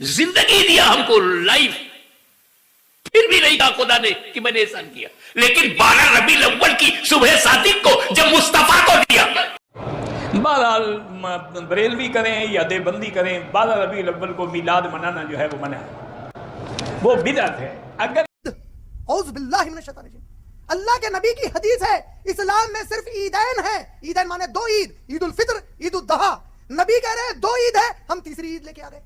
जिंदगी दिया हमको, लाइफ, फिर भी नहीं कहा खुदा ने कि मैंने एहसान किया। लेकिन 12 रबीउल अव्वल की सुबह सादिक को जब मुस्तफा को दिया, बहरहाल बरेलवी करें या देवबंदी करें, 12 रबीउल अव्वल को मिलाद मनाना जो है वो मना है, वो बिदअत है। अगर औज़ु बिल्लाहि मिनश शैतानिर रजीम, अल्लाह के नबी की हदीस है, इस्लाम में सिर्फ ईदैन है। ईदैन माने दो ईद, ईद उल फित्र, ईद उल दहा। नबी कह रहे हैं दो ईद है, हम तीसरी ईद लेके आ गए।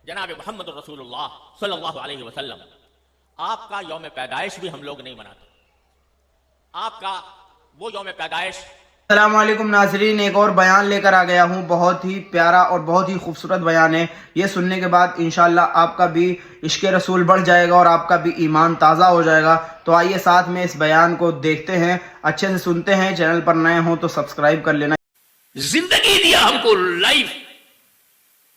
जनाब मोहम्मद रसूलुल्लाह सल्लल्लाहु अलैहि वसल्लम, आपका यौम पैदाइश भी हम लोग नहीं मनाते। आपका वो यौम पैदाइश। अस्सलाम वालेकुम नाज़रीन, एक और बयान लेकर आ गया हूँ। बहुत ही प्यारा और बहुत ही खूबसूरत बयान है। ये सुनने के बाद इंशाअल्लाह आपका भी इश्क़ रसूल बढ़ जाएगा और आपका भी ईमान ताज़ा हो जाएगा। तो आइए साथ में इस बयान को देखते हैं, अच्छे से सुनते हैं। चैनल पर नए हो तो सब्सक्राइब कर लेना। जिंदगी दिया हमको, लाइफ,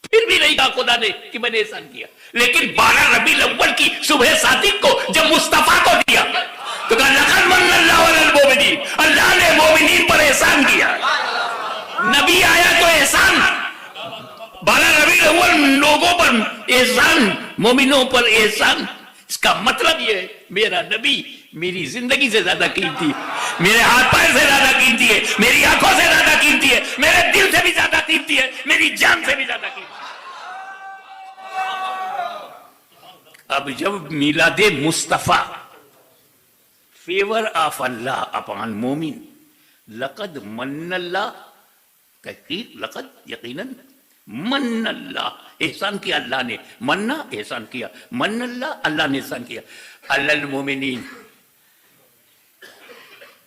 फिर भी नहीं कहा खुदा ने कि मैंने एहसान किया। लेकिन 12 रबीउल अव्वल की सुबह सादिक को जब मुस्तफा को दिया तो कहा लक़द मन्नल्लाहु अलल मोमिनीन, अल्लाह ने मोमिनीन पर एहसान किया। नबी आया तो एहसान, 12 रबीउल अव्वल लोगों पर एहसान, मोमिनों पर एहसान। इसका मतलब ये है मेरा नबी मेरी जिंदगी से ज्यादा कीमती है, मेरे हाथ पैर से ज्यादा कीमती है, मेरी आंखों से ज्यादा कीमती है, मेरे दिल से भी ज्यादा कीमती है, मेरी जान से भी ज्यादा कीमती है। अब जब मिलादे मुस्तफा, फेवर ऑफ अल्लाह अपॉन मोमिन, लक़द मन्नल्लाह, लक़द यकीनन मन्नल्लाह, एहसान किया अल्लाह ने, मन्ना एहसान किया, मन्नल्लाह अल्लाह ने एहसान किया, अल्लल मोमिनीन।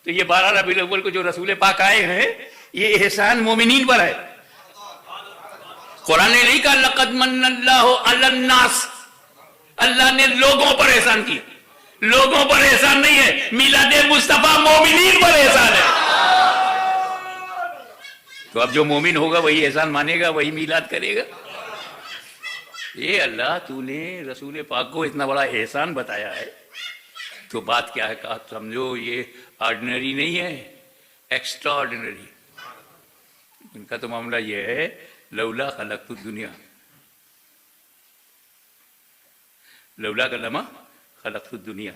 तो ये 12 रबीउल अव्वल को जो रसूल पाक आए हैं, ये एहसान मोमिनीन पर है। कुरान ने नहीं कहा लक़द मन्नल्लाहु अलन नास, अल्लाह ने लोगों पर एहसान किया, लोगों पर एहसान नहीं है, मिलादे मुस्तफा मोमिनीन पर एहसान है। तो अब जो मोमिन होगा वही एहसान मानेगा, वही मिलाद करेगा। ये अल्लाह तूने रसूल पाक को इतना बड़ा एहसान बताया है, तो बात क्या है, कहा समझो ये ऑर्डिनरी नहीं है, एक्स्ट्रा ऑर्डिनरी। उनका तो मामला ये है लौला खलक़तु दुनिया, लौला कलमा खलक़तु दुनिया,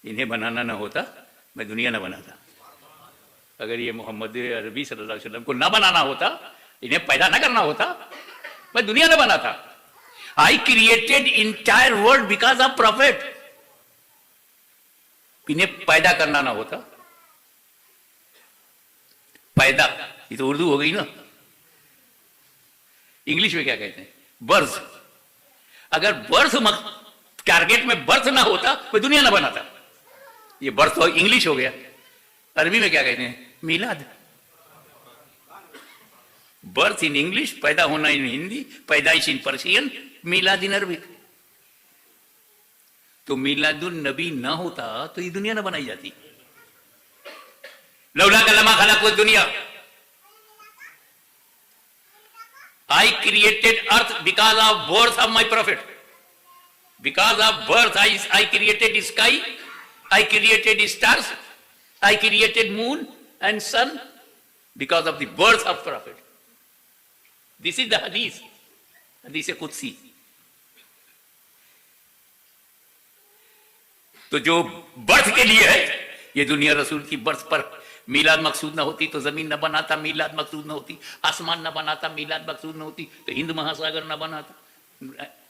इन्हें बनाना ना होता मैं दुनिया ना बनाता। अगर ये मोहम्मद अरबी सल्लल्लाहु अलैहि वसल्लम को ना बनाना होता, इन्हें पैदा ना करना होता, मैं दुनिया ना बनाता। I created entire world because of profit. इन्हें पैदा करना ना होता, पैदा, ये तो उर्दू हो गई ना, इंग्लिश में क्या कहते हैं, बर्थ। अगर बर्थ टारगेट में बर्थ ना होता, मैं दुनिया ना बनाता। ये बर्थ तो इंग्लिश हो गया। अरबी में क्या कहते हैं, मिलाद। बर्थ इन इंग्लिश, पैदा होना इन हिंदी, पैदाइश in Persian, Milad in Arabic. तो मिलादुन नबी ना होता तो ये दुनिया ना बनाई जाती। लौला कलमा खलक़तु दुनिया, I created earth because of birth of my profit, because of birth I created sky, I created stars, I created moon and sun because of the birth of Prophet. This is the hadith, hadith Qudsi. तो जो birth के लिए है, ये दुनिया रसूल की birth पर मिलाद मकसूद ना होती तो जमीन न बनाता, मिलाद मकसूद ना होती, आसमान न बनाता, मिलाद मकसूद ना होती तो हिंद महासागर न बनाता,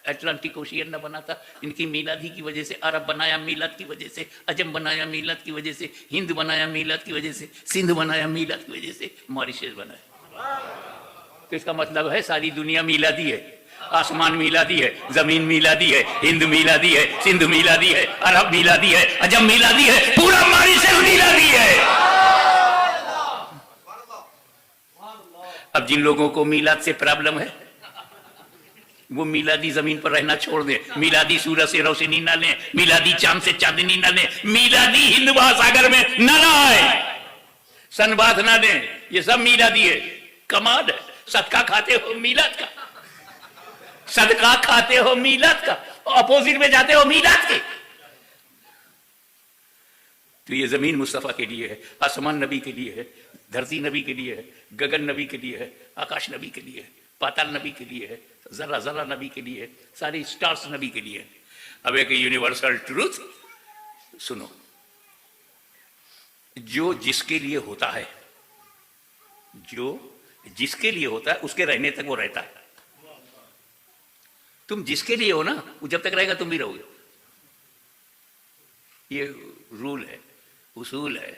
अटलांटिक ओशियन न बनाता। इनकी मिलाद ही की वजह से अरब बनाया, मिलाद की वजह से अजम बनाया, मिलाद की वजह से हिंद बनाया, मिलाद की वजह से सिंध बनाया, मिलाद की वजह से मॉरिशस बनाया। तो इसका मतलब है सारी दुनिया मिलादी है, आसमान मिलादी है, जमीन मिलादी है, हिंद मिलादी है, सिंध मिलादी है, अरब मिलादी है, अजम मिलादी है, पूरा मॉरिशस मिलादी है। अब जिन लोगों को मिलाद से प्रॉब्लम है, वो मिलादी जमीन पर रहना छोड़ दे, मिलादी सूरज से रोशनी ना ले, मिलादी चांद से चांदनी ना ले, मिलादी हिंद महासागर में ना आए, सनबाथ ना दे, ये सब मिलादी है। कमाल है, सदका खाते हो मिलाद का, सदका खाते हो मिलाद का, अपोजिट में जाते हो मिलाद के। तो ये जमीन मुस्तफा के लिए है, आसमान नबी के लिए है, धरती नबी के लिए है, गगन नबी के लिए है, आकाश नबी के लिए है, पाताल नबी के लिए है, जरा जरा नबी के लिए है, सारी स्टार्स नबी के लिए है। अब एक यूनिवर्सल ट्रूथ सुनो, जो जिसके लिए होता है, जो जिसके लिए होता है उसके रहने तक वो रहता है। तुम जिसके लिए हो ना, वो जब तक रहेगा तुम भी रहोगे। ये रूल है, उसूल है,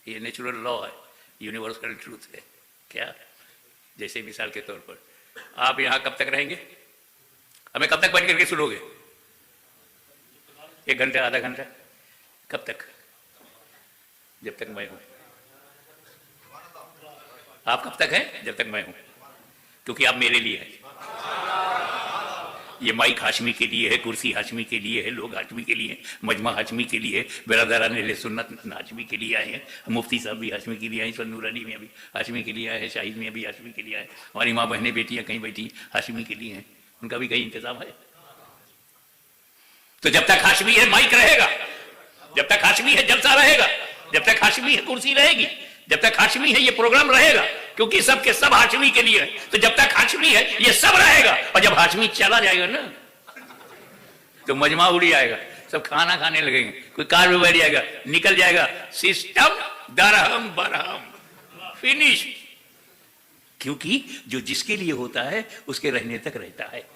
ये नेचुरल लॉ है, यूनिवर्सल ट्रूथ है। क्या? जैसे मिसाल के तौर पर आप यहां कब तक रहेंगे? हमें कब तक बैठ करके सुनोगे? 1 घंटा, आधा घंटा? कब तक? जब तक मैं हूं। आप कब तक हैं? जब तक मैं हूं, क्योंकि आप मेरे लिए हैं। ये माइक हाशमी के लिए है, कुर्सी हाशमी के लिए है, लोग हाशमी के लिए हैं, मजमा हाशमी के लिए है, बिरादरान अहले सुन्नत हाशमी के लिए आए हैं, मुफ्ती साहब भी हाशमी के लिए आए हैं, नूर अली में भी हाशमी के लिए आए हैं, शाहिद में भी हाशमी के लिए आए, हमारी माँ बहनें बेटियां कहीं बैठी हाशमी के लिए हैं, उनका भी कहीं इंतजाम है। तो जब तक हाशमी है माइक रहेगा, जब तक हाशमी है जलसा रहेगा, जब तक हाशमी है कुर्सी रहेगी, जब तक हाशमी है ये प्रोग्राम रहेगा, क्योंकि सब के सब हाशमी के लिए है। तो जब तक हाशमी है ये सब रहेगा, और जब हाशमी चला जाएगा ना तो मजमा उड़ी आएगा, सब खाना खाने लगेंगे, कोई कार में बैठ जाएगा, निकल जाएगा, सिस्टम दरहम बरहम, फिनिश। क्योंकि जो जिसके लिए होता है उसके रहने तक रहता है।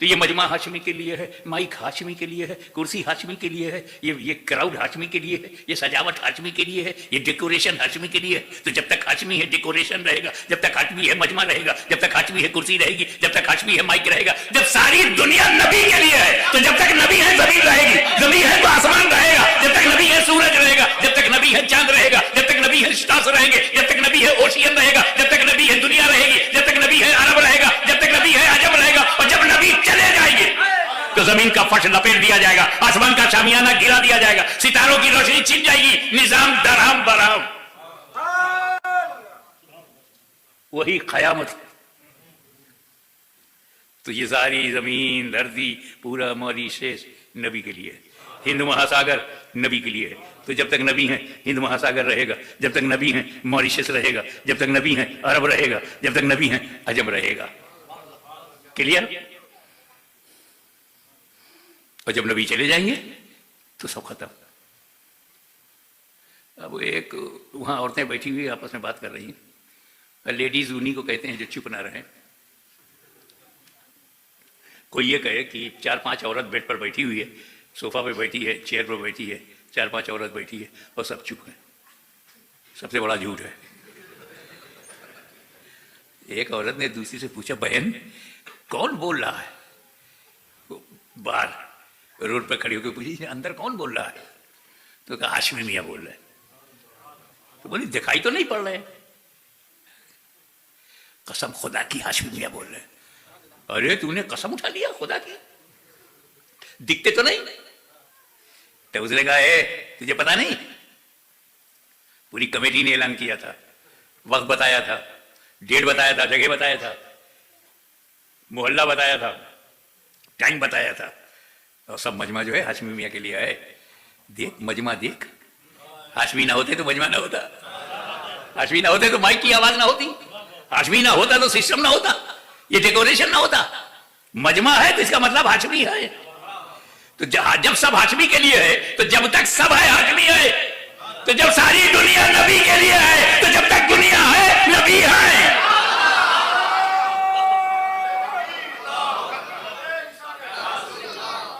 तो ये मजमा हाशमी के लिए है, माइक हाशमी के लिए है, कुर्सी हाशमी के लिए है, ये क्राउड हाशमी के लिए है, ये सजावट हाशमी के लिए है, ये डेकोरेशन हाशमी के लिए है। तो जब तक हाशमी है डेकोरेशन रहेगा, जब तक हाशमी है मजमा रहेगा, जब तक हाशमी है कुर्सी रहेगी, जब तक हाशमी है माइक रहेगा। जब सारी दुनिया नबी के लिए है, तो जब तक नबी है जमीन रहेगी, जमीन है तो आसमान रहेगा, जब तक नबी है सूरज रहेगा, जब तक नबी है चांद रहेगा, जब तक नबी है स्टार्स रहेंगे, जब तक नबी है ओशियन रहेगा, जब तक नबी है दुनिया रहेगी, जब तक नबी है अरब रहेगा, जब तक नबी है अजम रहेगा। और जब नबी चले जाएंगे तो जमीन का फर्श लपेट दिया जाएगा, आसमान का शामियाना गिरा दिया जाएगा, सितारों की रोशनी छिन जाएगी, निजाम दरहम बरहम, वही कयामत। तो ये सारी जमीन धरती पूरा मॉरिशस नबी के लिए है, हिंद महासागर नबी के लिए है। तो जब तक नबी हैं हिंद महासागर रहेगा, जब तक नबी हैं मॉरिशस रहेगा, जब तक नबी हैं अरब रहेगा, जब तक नबी हैं अजम रहेगा। क्लियर? और जब नबी चले जाएंगे तो सब खत्म। अब एक वहां औरतें बैठी हुई आपस में बात कर रही हैं, लेडीज उन्हीं को कहते हैं जो चुप ना रहे। कोई ये कहे कि 4-5 औरत बेड पर बैठी हुई है, सोफा पे बैठी है, चेयर पर बैठी है, 4-5 औरत बैठी है और सब चुप है, सबसे बड़ा झूठ है। एक औरत ने दूसरी से पूछा, बहन कौन बोल रहा है? बाहर रोड पर खड़ी होकर पूछी, अंदर कौन बोल रहा है? तो कहा हाशमी मियां बोल रहे हैं। तो बोली दिखाई तो नहीं पड़ रहे? कसम खुदा की हाशमी मियां बोल रहे हैं। अरे तूने कसम उठा लिया खुदा की, दिखते तो नहीं? तो उसने कहा तुझे पता नहीं, पूरी कमेटी ने ऐलान किया था, वक्त बताया था, डेट बताया था, जगह बताया था, मोहल्ला बताया था, टाइम बताया था, और सब मजमा जो है हाशमी मियां के लिए है। देख मजमा देख, हाशमी ना होते तो मजमा ना होता, हाशमी ना होते तो माइक की आवाज ना होती, हाशमी ना होता तो सिस्टम ना होता, ये डेकोरेशन ना होता। मजमा है तो इसका मतलब हाशमी है। तो जब सब हाशमी के लिए है तो जब तक सब है हाशमी है। तो जब सारी दुनिया नबी के लिए है तो जब तक दुनिया है नबी है।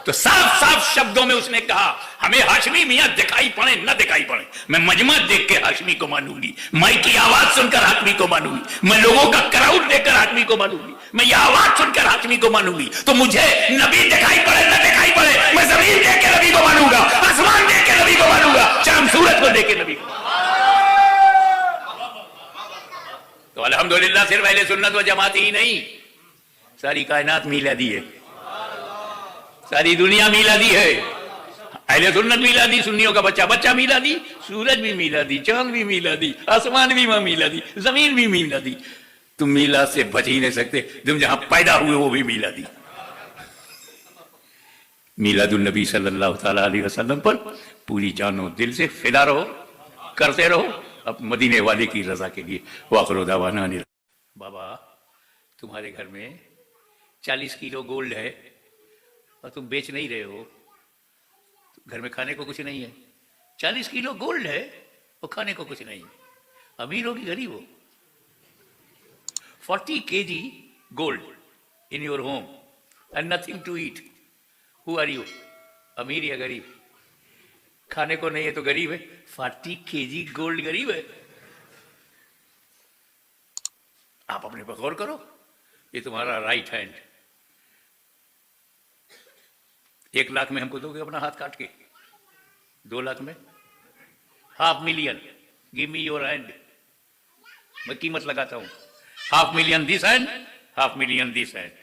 तो साफ साफ शब्दों में उसने कहा, हमें हाशमी मियां दिखाई पड़े न दिखाई पड़े, मैं मजमा देख के हाशमी को मानूंगी, माइक की आवाज सुनकर हाशमी को मानूंगी, मैं लोगों का क्राउड देखकर हाशमी को मानूंगी, मैं ये आवाज सुनकर हाशमी को मानूंगी। तो मुझे नबी दिखाई पड़े न दिखाई पड़े, मैं जमीन देख के नबी को मानूंगा, आसमान देख के नबी को मानूंगा, चांद सूरज को देख के नबी को। तो अल्हम्दुलिल्लाह सिर्फ अहले सुन्नत व जमात ही नहीं, सारी कायनात मिलादी है, सारी दुनिया मिलादी है। अहले सुन्नत मिलादी, सुन्नियों का बच्चा बच्चा मिलादी, सूरज भी मिलादी, चांद भी मिलादी, आसमान भी मिलादी, जमीन भी मिलादी। तुम मिलाद से बच ही नहीं सकते, तुम जहां पैदा हुए वो भी मिलादी। मिलादुन नबी सल्लल्लाहु तआला अलैहि वसल्लम पर पूरी जानो दिल से फिदा रहो, करते रहो अब मदीने वाले की रजा के लिए। वाखिर दावाना। बाबा تمہارے گھر میں 40 کلو گولڈ ہے اور تم بیچ نہیں رہے ہو, گھر میں کھانے کو کچھ نہیں ہے. 40 کلو گولڈ ہے اور کھانے کو کچھ نہیں ہے, امیر ہو کہ غریب ہو. 40 kg gold in your home and nothing to eat. Who are you? امیر یا غریب؟ کھانے کو نہیں ہے تو غریب ہے. 40 kg گولڈ غریب ہے. آپ اپنے پر غور کرو. یہ تمہارا رائٹ ہینڈ. 1 لاکھ میں ہم کو دو گے اپنا ہاتھ کاٹ کے؟ 2 لاکھ میں؟ 500,000. Give me your hand. میں قیمت لگاتا ہوں. 500,000 this hand, 500,000 this hand.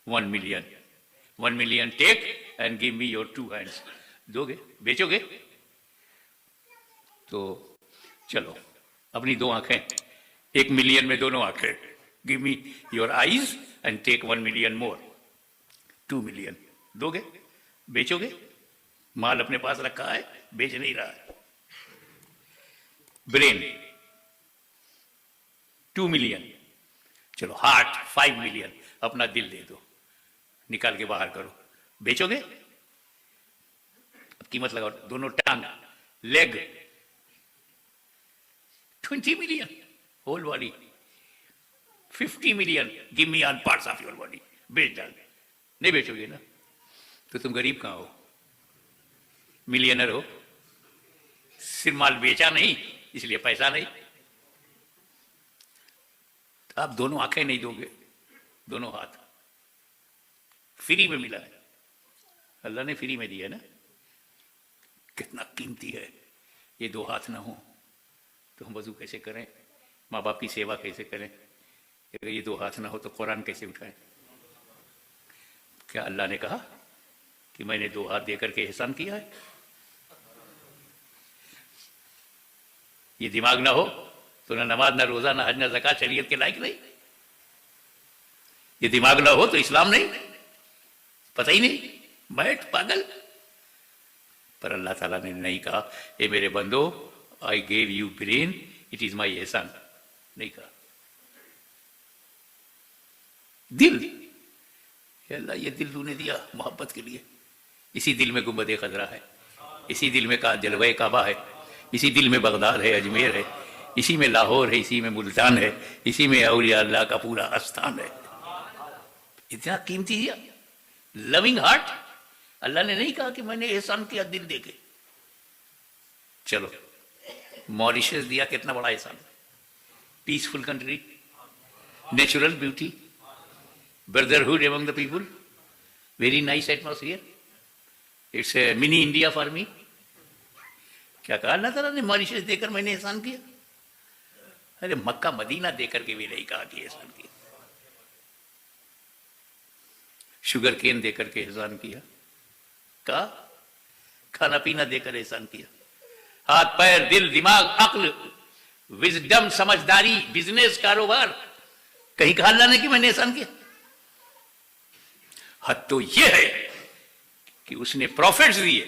1 million. 1 million take and give me your 2 hands. دو گے؟ بیچو گے؟ تو چلو اپنی 2 آنکھیں, 1 ملین میں دونوں آنکھیں. Give me your eyes and take 1 million more. 2 million. دو گے؟ بیچو گے؟ مال اپنے پاس رکھا ہے, بیچ نہیں رہا ہے. Brain 2 million. چلو ہارٹ 5 ملین. اپنا دل دے دو, نکال کے باہر کرو. بیچو گے؟ اب قیمت لگاؤ. دونوں ٹانگ, leg 20 million. Whole body 50 million. Give me on parts of your body. بیچ ڈال. نہیں بیچو گے نا تو تم غریب کہاں ہو؟ ملینر ہو. صرف مال بیچا نہیں اس لیے پیسہ نہیں. آپ دونوں آنکھیں نہیں دو گے, دونوں ہاتھ فری میں ملا ہے. اللہ نے فری میں دیا نا. کتنا قیمتی ہے. یہ 2 ہاتھ نہ ہوں تو ہم وضو کیسے کریں, ماں باپ کی سیوا کیسے کریں؟ اگر یہ 2 ہاتھ نہ ہو تو قرآن کیسے اٹھائیں؟ کیا اللہ نے کہا کہ میں نے 2 ہاتھ دے کر کے احسان کیا ہے؟ یہ دماغ نہ ہو تو نہ نماز, نہ روزہ, نہ حج, نہ زکوٰۃ شریعت کے لائق نہیں. یہ دماغ نہ ہو تو اسلام نہیں, پتہ ہی نہیں, بیٹھ پاگل. پر اللہ تعالیٰ نے نہیں کہا اے میرے بندو I give you brain it is my احسان. نہیں کہا. دل, اے اللہ یہ دل تو نے دیا محبت کے لیے. اسی دل میں گنبد خضرا ہے, اسی دل میں جلوہ کعبہ ہے, اسی دل میں بغداد ہے, اجمیر ہے, اسی میں لاہور ہے, اسی میں ملتان ہے, اسی میں اولیاء اللہ کا پورا استھان ہے. اتنا قیمتی دیا, لونگ ہارٹ. اللہ نے نہیں کہا کہ میں نے احسان کیا دل دے کے. چلو موریشس دیا, کتنا بڑا احسان. Peaceful country, natural beauty, brotherhood among the people, very nice atmosphere. It's a mini India for me. کیا کہا اللہ تعالیٰ نے موریشس دے کر میں نے احسان کیا؟ ارے مکہ مدینہ دے کر کے بھی نہیں کہا کہ احسان کیا. شوگر کین دے کر کے احسان کیا, کہا کھانا پینا دے کر احسان کیا. ہاتھ پیر دل دماغ عقل وزڈم سمجھداری بزنس کاروبار, کہیں کہا اللہ نے کہ میں نے احسان کیا؟ حد تو یہ ہے کہ اس نے پروفیٹس دیے,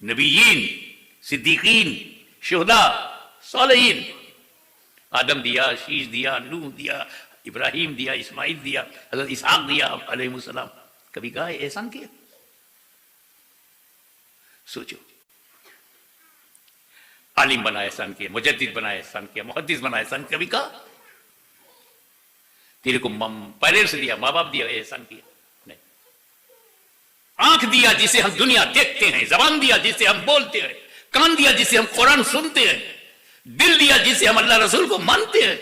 نبیین, صدیقین, شہداء, صالحین. آدم دیا, شیش دیا, نوح دیا, ابراہیم دیا, اسماعیل دیا, حضرت اسحاق دیا علیہ السلام. کبھی کہا احسان کیا؟ سوچو. عالم بنا احسان کیا, مجدد بنا احسان کیا, محدث بنا احسان کیا, کبھی کہا؟ تیرے کو پیرنٹس دیا, ماں باپ دیا, احسان کیا؟ نہیں. آنکھ دیا جسے ہم دنیا دیکھتے ہیں, زبان دیا جسے ہم بولتے ہیں, کان دیا جسے ہم قرآن سنتے ہیں, دل دیا جسے ہم اللہ رسول کو مانتے ہیں,